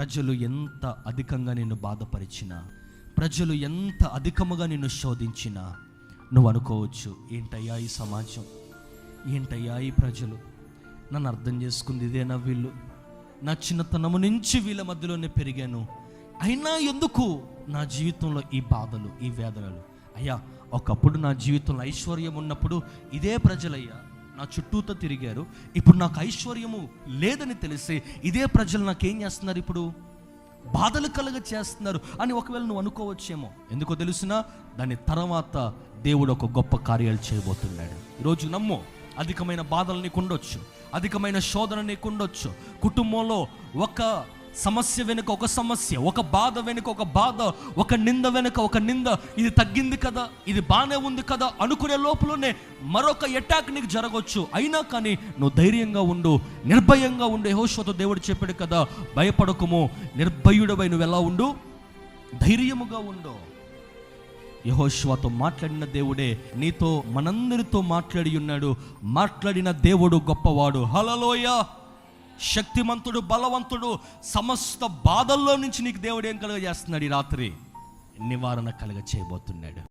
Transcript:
ప్రజలు ఎంత అధికంగా నిన్ను బాధపరిచినా, ప్రజలు ఎంత అధికముగా నిన్ను శోధించినా నువ్వు అనుకోవచ్చు, ఏంటయ్యా ఈ సమాజం, ఏంటయ్యా ఈ ప్రజలు, నన్ను అర్థం చేసుకుంది ఇదేనా వీళ్ళు, నా చిన్నతనము నుంచి వీళ్ళ మధ్యలోనే పెరిగాను, అయినా ఎందుకు నా జీవితంలో ఈ బాధలు, ఈ వేదనలు. అయ్యా, ఒకప్పుడు నా జీవితంలో ఐశ్వర్యం ఉన్నప్పుడు ఇదే ప్రజలయ్యా నా చుట్టూతో తిరిగారు, ఇప్పుడు నాకు ఐశ్వర్యము లేదని తెలిసి ఇదే ప్రజలు నాకేం చేస్తున్నారు, ఇప్పుడు బాధలు కలుగ చేస్తున్నారు అని ఒకవేళ నువ్వు అనుకోవచ్చేమో. ఎందుకో తెలుసునా, దాని తర్వాత దేవుడు ఒక గొప్ప కార్యాలు చేయబోతున్నాడు. ఈరోజు నమ్ము, అధికమైన బాధలు నీకు ఉండొచ్చు, అధికమైన శోధన నీకు ఉండొచ్చు, కుటుంబంలో ఒక సమస్య వెనుక ఒక సమస్య, ఒక బాధ వెనుక ఒక బాధ, ఒక నింద వెనుక ఒక నింద. ఇది తగ్గింది కదా, ఇది బాగానే ఉంది కదా అనుకునే లోపలనే మరొక అటాక్ నీకు జరగవచ్చు. అయినా కానీ నువ్వు ధైర్యంగా ఉండు, నిర్భయంగా ఉండు. యెహోషువతో దేవుడు చెప్పాడు కదా, భయపడకుము, నిర్భయుడవై నువ్వు ఎలా ఉండు, ధైర్యముగా ఉండు. యెహోషువతో మాట్లాడిన దేవుడే నీతో, మనందరితో మాట్లాడి ఉన్నాడు. మాట్లాడిన దేవుడు గొప్పవాడు. హల్లెలూయా. శక్తిమంతుడు, బలవంతుడు. సమస్త బాధల్లో నుంచి నీకు దేవుడు ఏం కలుగ చేస్తున్నాడు, ఈ రాత్రి నివారణ కలుగ చేయబోతున్నాడు.